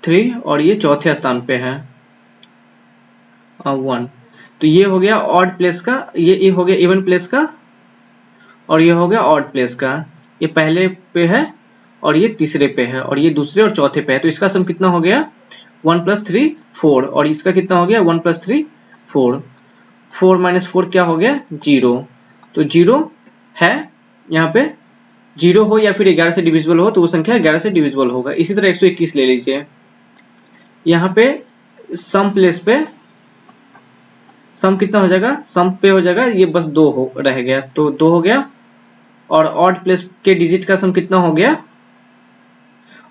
3 और ये चौथे स्थान पे है 1। तो ये हो गया ऑड प्लेस का, ये हो गया इवन प्लेस का और ये हो गया ऑड प्लेस का। ये पहले पे है और ये तीसरे पे है और ये दूसरे और चौथे पे है, तो इसका सम कितना हो गया 1 + 3 4 और इसका कितना हो गया 1 + 3 4। 4 - 4 क्या हो गया 0, तो 0 है यहाँ पे, 0 हो या फिर 11 से डिविजिबल हो तो वो संख्या 11 से डिविजिबल होगा। इसी तरह 121 ले लीजिए, यहाँ पे सम प्लेस पे सम कितना हो जाएगा, सम पे हो जाएगा ये बस 2 हो रह गया तो 2 हो गया, और ऑड प्लेस के डिजिट का सम कितना हो गया,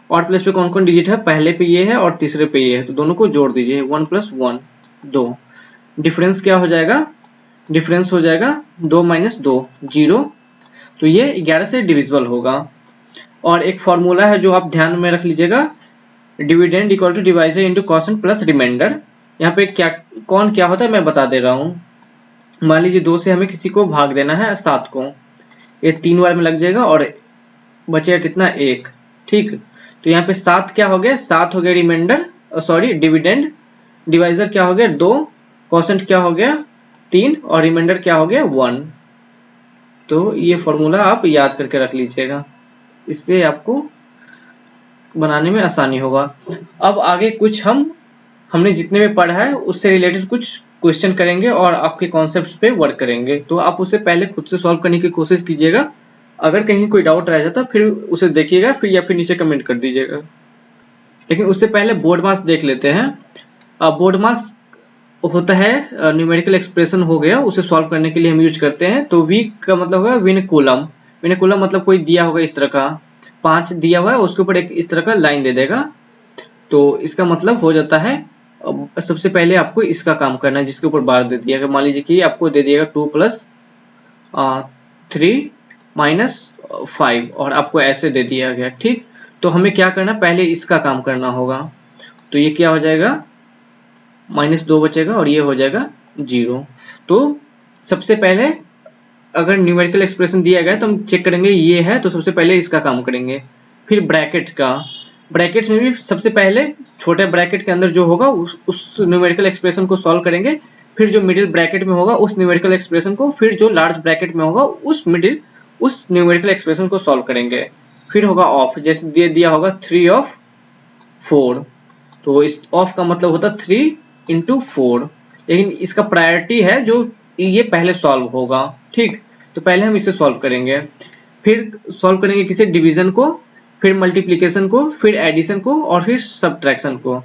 ऑड प्लेस पे कौन कौन डिजिट है पहले पे ये है और तीसरे पे ये है तो दोनों को जोड़ दीजिए 1 + 1 2। डिफरेंस क्या हो जाएगा, डिफरेंस हो जाएगा 2 - 2 0, तो ये 11 से डिविजिबल होगा। और एक फॉर्मूला है जो आप ध्यान में रख लीजिएगा, dividend equal to divisor into quotient plus remainder. यहाँ पे क्या होता है मैं बता दे रहा हूँ। मान लीजिए 2 से हमें किसी को भाग देना है 7 को, ये 3 बार में लग जाएगा और बचेगा कितना 1, ठीक। तो यहाँ पे 7 क्या हो गया 7 हो गया रिमाइंडर सॉरी डिविडेंड, डिवाइजर क्या हो गया 2, क्वोशिएंट क्या हो गया 3 और रिमाइंडर क्या हो गया 1। तो ये फॉर्मूला आप याद करके रख लीजिएगा, इससे आपको बनाने में आसानी होगा। अब आगे कुछ हमने जितने में पढ़ा है उससे रिलेटेड कुछ क्वेश्चन करेंगे और आपके कॉन्सेप्ट्स पे वर्क करेंगे, तो आप उसे पहले खुद से सॉल्व करने की कोशिश कीजिएगा। अगर कहीं कोई डाउट रह जाता फिर उसे देखिएगा फिर या फिर नीचे कमेंट कर दीजिएगा। लेकिन उससे पहले बोर्ड मास देख लेते हैं। बोर्ड मास होता है न्यूमेरिकल एक्सप्रेशन हो गया, उसे सॉल्व करने के लिए हम यूज करते हैं। तो वी का मतलब होगा विन कूलम। विन कूलम मतलब कोई दिया होगा इस तरह का, 5 दिया हुआ है, उसके ऊपर एक इस तरह का लाइन दे देगा, तो इसका मतलब हो जाता है। सबसे पहले आपको इसका काम करना है जिसके ऊपर बार दे दिया। मान लीजिए कि आपको दे दिएगा 2 + 3 - 5 और आपको ऐसे दे दिया गया, ठीक। तो हमें क्या करना, पहले इसका काम करना होगा। तो ये क्या हो जाएगा, -2 बचेगा और ये हो जाएगा 0। तो सबसे पहले अगर न्यूमेरिकल एक्सप्रेशन दिया गया तो हम चेक करेंगे ये है, तो सबसे पहले इसका काम करेंगे। फिर ब्रैकेट का, ब्रैकेट्स में भी सबसे पहले छोटे ब्रैकेट के अंदर जो होगा उस न्यूमेरिकल एक्सप्रेशन को सॉल्व करेंगे। फिर जो मिडिल ब्रैकेट में होगा उस न्यूमेरिकल एक्सप्रेशन को, फिर जो लार्ज ब्रैकेट में होगा उस न्यूमेरिकल एक्सप्रेशन को सॉल्व करेंगे। फिर होगा ऑफ, जैसे दिया होगा 3 ऑफ 4, तो इस ऑफ का मतलब होता 3 × 4, लेकिन इसका प्रायोरिटी है जो ये पहले सॉल्व होगा, ठीक। तो पहले हम इसे सॉल्व करेंगे, फिर सॉल्व करेंगे किसे, डिवीजन को, फिर मल्टीप्लिकेशन को, फिर एडिशन को और फिर सब्ट्रैक्शन को।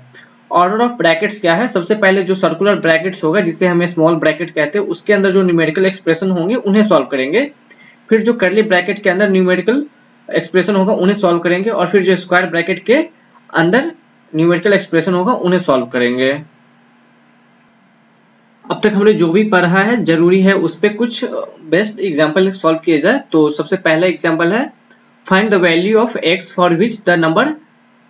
ऑर्डर ऑफ ब्रैकेट्स क्या है, सबसे पहले जो सर्कुलर ब्रैकेट्स होगा जिसे हमें स्मॉल ब्रैकेट कहते हैं, उसके अंदर जो न्यूमेरिकल एक्सप्रेशन होंगे उन्हें सॉल्व करेंगे। फिर जो कर्ली ब्रैकेट के अंदर न्यूमेरिकल एक्सप्रेशन होगा उन्हें सॉल्व करेंगे, और फिर जो स्क्वायर ब्रैकेट के अंदर न्यूमेरिकल एक्सप्रेशन होगा उन्हें सॉल्व करेंगे। अब तक हमने जो भी पढ़ा है जरूरी है उस पे कुछ बेस्ट एग्जांपल सॉल्व किए जाए। तो सबसे पहला एग्जांपल है, find the value of x for which the number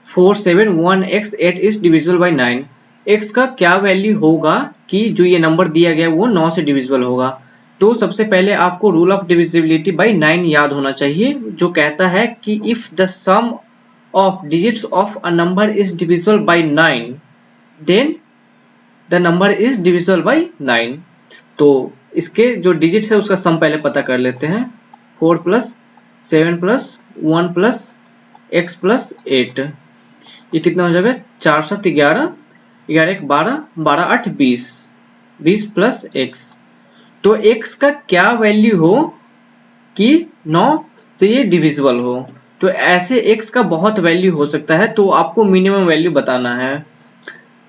4718x8 is divisible by 9। x का क्या वैल्यू होगा कि जो ये नंबर दिया गया वो 9 से डिविजिबल होगा। तो सबसे पहले आपको रूल ऑफ डिविजिबिलिटी बाय 9 याद होना चाहिए, जो कहता है कि if the sum of digits of a number is divisible by 9 then the number is divisible by 9। तो इसके जो डिजिट्स है उसका सम पहले पता कर लेते हैं। 4 + 7 + 1 + x + 8, ये कितना हो जाएगा, 4 × 7 = 11, 11 × 12, 12 × 8 = 20, 20 + x। तो x का क्या वैल्यू हो कि 9 से ये डिविजिबल हो। तो ऐसे x का बहुत वैल्यू हो सकता है, तो आपको मिनिमम वैल्यू बताना है।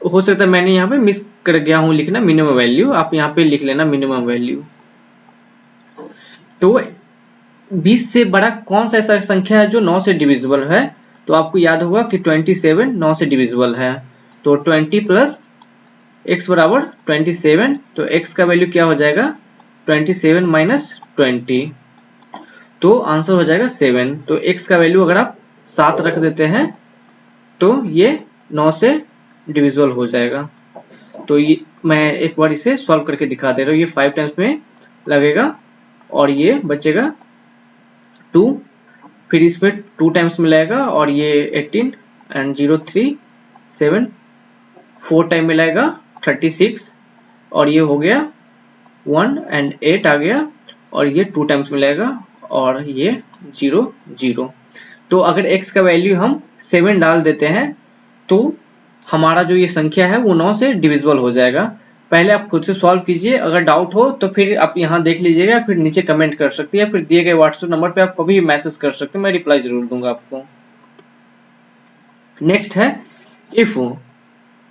हो सकता है मैंने यहाँ पे मिस कर गया हूँ लिखना मिनिमम वैल्यू, आप यहाँ पे लिख लेना मिनिमम वैल्यू। तो 20 से बड़ा कौन सा ऐसा संख्या है जो 9 से डिविजिबल है, तो आपको याद होगा कि 27 9 से डिविजिबल है। तो 20 + x = 27, तो x का वैल्यू क्या हो जाएगा, 27 - 20, तो आंसर हो जाएगा 7। तो x का वैल्यू अगर आप 7 रख देते हैं तो ये 9 से डिविजिबल हो जाएगा। तो ये मैं एक बार इसे सॉल्व करके दिखा दे रहा हूँ। ये 5 टाइम्स में लगेगा और ये बचेगा 2, फिर इसमें 2 टाइम्स में लगेगा और ये 18 एंड 0 3 7, 4 टाइम में लगेगा 36 और ये हो गया 1 एंड 8 आ गया और ये 2 टाइम्स में लगेगा और ये 0 0। तो अगर x का वैल्यू हम 7 डाल देते हैं तो हमारा जो ये संख्या है वो 9 से डिविजिबल हो जाएगा। पहले आप खुद से सॉल्व कीजिए, अगर डाउट हो तो फिर आप यहाँ देख लीजिएगा, फिर नीचे कमेंट कर सकते हैं, फिर दिए गए व्हाट्सएप नंबर पे आप कभी मैसेज कर सकते हैं, मैं रिप्लाई जरूर दूंगा आपको। नेक्स्ट है इफ,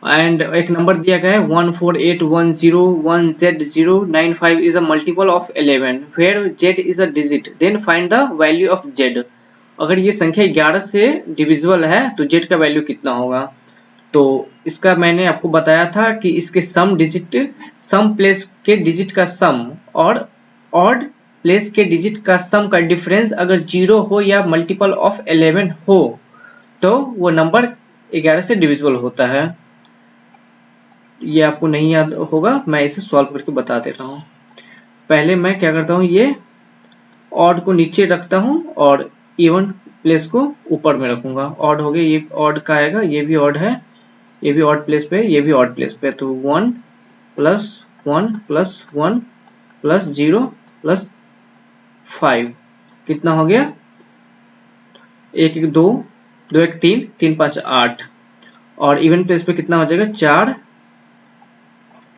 एंड एक नंबर दिया गया है 14810 1z095 is a multiple of 11 where z is a digit, then find the value of z। अगर ये संख्या 11 से डिविजिबल है तो z का वैल्यू कितना होगा। तो इसका मैंने आपको बताया था कि इसके सम प्लेस के डिजिट का सम और ऑड प्लेस के डिजिट का सम का डिफरेंस अगर 0 हो या मल्टीपल ऑफ 11 हो तो वो नंबर 11 से डिविजिबल होता है। ये आपको नहीं याद होगा, मैं इसे सॉल्व करके बता दे रहा हूँ। पहले मैं क्या करता हूँ, ये ऑड को नीचे रखता हूँ और इवन प्लेस को ऊपर में रखूंगा। ऑड हो गया, ये ऑड का आएगा, ये भी ऑड है, ये भी ऑड प्लेस पे है, ये भी ऑड प्लेस पे है। तो 1 + 1 + 1 + 0 + 5 कितना हो गया, 1 1 2 2 1 3 3 5 8 और इवन प्लेस पे कितना हो जाएगा 4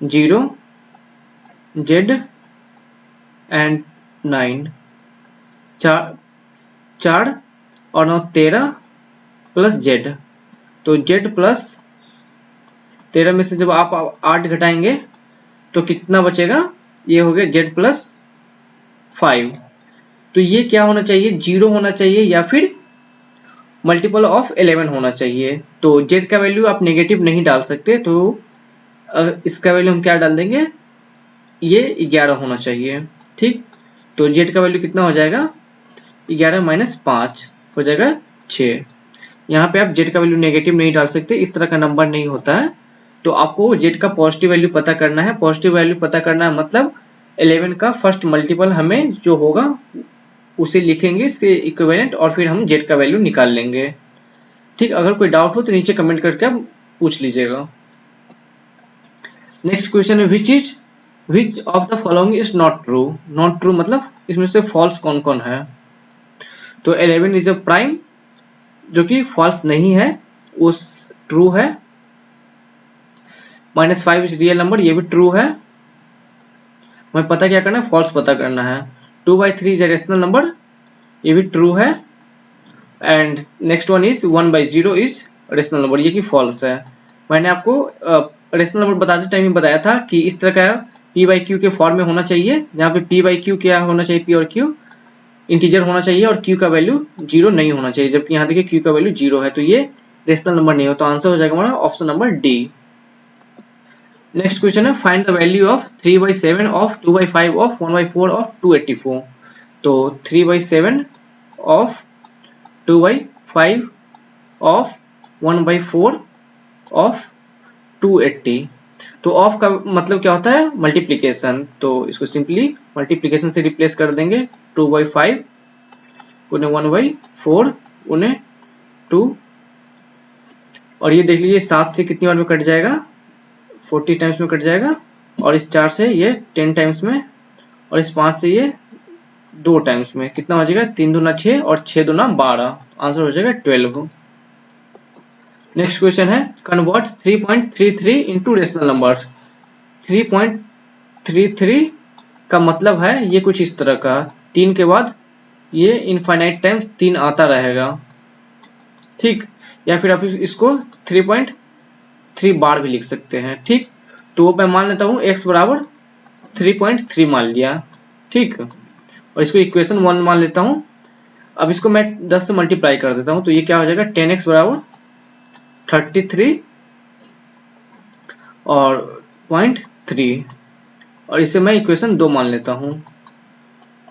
0 z एंड 9, 4 और 9 13 + z। तो z प्लस 13 में से जब आप 8 घटाएंगे तो कितना बचेगा, ये हो गया z प्लस 5। तो ये क्या होना चाहिए, 0 होना चाहिए या फिर मल्टीपल ऑफ 11 होना चाहिए। तो z का वैल्यू आप नेगेटिव नहीं डाल सकते, तो इसका वैल्यू हम क्या डाल देंगे, ये 11 होना चाहिए। ठीक, तो z का वैल्यू कितना हो जाएगा, 11 माइनस 5 हो जाएगा 6। यहाँ पे आप z का वैल्यू नेगेटिव नहीं डाल सकते, इस तरह का नंबर नहीं होता है। तो आपको z का पॉजिटिव वैल्यू पता करना है। पॉजिटिव वैल्यू पता करना है मतलब 11 का फर्स्ट मल्टीपल हमें जो होगा उसे लिखेंगे इसके इक्विवेलेंट, और फिर हम z का वैल्यू निकाल लेंगे। ठीक, अगर कोई डाउट हो तो नीचे कमेंट करके आप पूछ लीजिएगा। नेक्स्ट क्वेश्चन है which of the following is not true. Not true मतलब इसमें से फॉल्स कौन कौन है। तो 11 इज अ प्राइम, जो कि फॉल्स नहीं है, उस ट्रू है। -5 इज रियल नंबर, ये भी ट्रू है। हमें पता क्या करना है, फॉल्स पता करना है। 2/3 इज अ रेशनल नंबर, ये भी ट्रू है। And next one is 1/0 is rational number, ये कि फॉल्स है। मैंने आपको रेशनल नंबर बताते टाइम बताया था कि इस तरह का p/q के फॉर्म में होना चाहिए, जहाँ पे p/q क्या होना चाहिए, p और q इंटीजर होना चाहिए और q का वैल्यू 0 नहीं होना चाहिए, जबकि यहाँ देखिए q का वैल्यू 0 है, तो ये रेशनल नंबर नहीं हो। तो आंसर हो जाएगा हमारा option number D. Next question है find the value of 3/7 of 2/5 of 1/4 of 284। तो 3/7 ऑफ 2/5 ऑफ 1/4 ऑफ 280। तो ऑफ का मतलब क्या होता है, मल्टीप्लीकेशन। तो इसको सिंपली मल्टीप्लीकेशन से रिप्लेस कर देंगे। 2/5 उन्हें 1/4 उन्हें 2, और ये देख लीजिए 7 से कितनी बार में कट जाएगा, 40 टाइम्स में कट जाएगा, और इस 4 से ये 10 टाइम्स में, और इस 5 से ये 2 टाइम्स में। कितना हो जाएगा, 3 दूना 6 और 6 दूना 12, आंसर हो जाएगा 12। नेक्स्ट क्वेश्चन है कन्वर्ट 3.33 इनटू रेशनल नंबर्स। 3.33 का मतलब है ये कुछ इस तरह का, 3 के बाद ये इनफाइनाइट टाइम्स 3 आता रहेगा। ठीक, या फिर आप इसको 3.3 बार भी लिख सकते हैं। ठीक, तो मैं मान लेता हूँ x बराबर 3.3 मान लिया। ठीक, और इसको इक्वेशन 1 मान लेता हूँ। अब इसको मैं 10 से मल्टीप्लाई कर देता हूँ, तो ये क्या हो जाएगा, 10x बराबर 33 और 0.3, और इसे मैं इक्वेशन 2 मान लेता हूँ।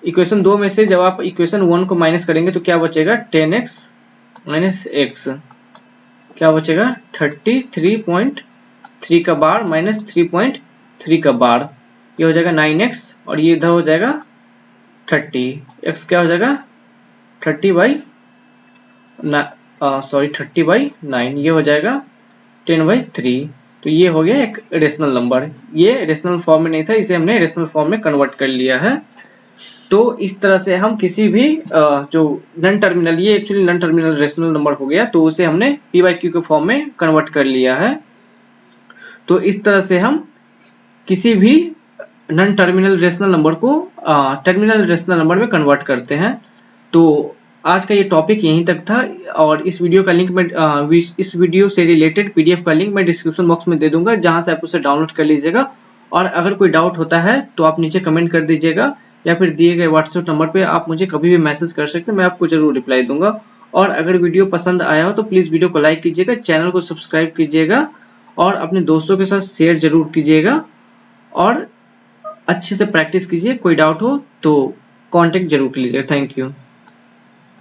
इक्वेशन 2 में से जब आप इक्वेशन 1 को माइनस करेंगे तो क्या बचेगा, 10x माइनस x, क्या बचेगा 33.3 का बार माइनस 3.3 का बार, ये हो जाएगा 9x, और ये इधर हो जाएगा 30, x क्या हो जाएगा 30/9, ये हो जाएगा 10/3। तो ये हो गया एक रेशनल नंबर। ये रेशनल फॉर्म में नहीं था, इसे हमने रेशनल फॉर्म में कन्वर्ट कर लिया है। तो इस तरह से हम किसी भी जो नॉन टर्मिनल, ये actually non terminal rational number हो गया, तो उसे हमने p/q के फॉर्म में कन्वर्ट कर लिया है। तो इस तरह से हम किसी भी नॉन टर्मिनल रेशनल नंबर को टर्मिनल रेशनल नंबर में कन्वर्ट करते हैं। तो आज का ये टॉपिक यहीं तक था, और इस वीडियो का लिंक मैं इस वीडियो से रिलेटेड पीडीएफ का लिंक मैं डिस्क्रिप्शन बॉक्स में दे दूंगा, जहां से आप उसे डाउनलोड कर लीजिएगा। और अगर कोई डाउट होता है तो आप नीचे कमेंट कर दीजिएगा, या फिर दिए गए व्हाट्सएप नंबर पे आप मुझे कभी भी मैसेज कर सकते हैं, मैं आपको जरूर रिप्लाई दूंगा। और अगर वीडियो पसंद आया हो तो प्लीज़ वीडियो को लाइक कीजिएगा, चैनल को सब्सक्राइब कीजिएगा, और अपने दोस्तों के साथ शेयर जरूर कीजिएगा, और अच्छे से प्रैक्टिस कीजिए। कोई डाउट हो तो कॉन्टेक्ट जरूर कीजिएगा। Thank you.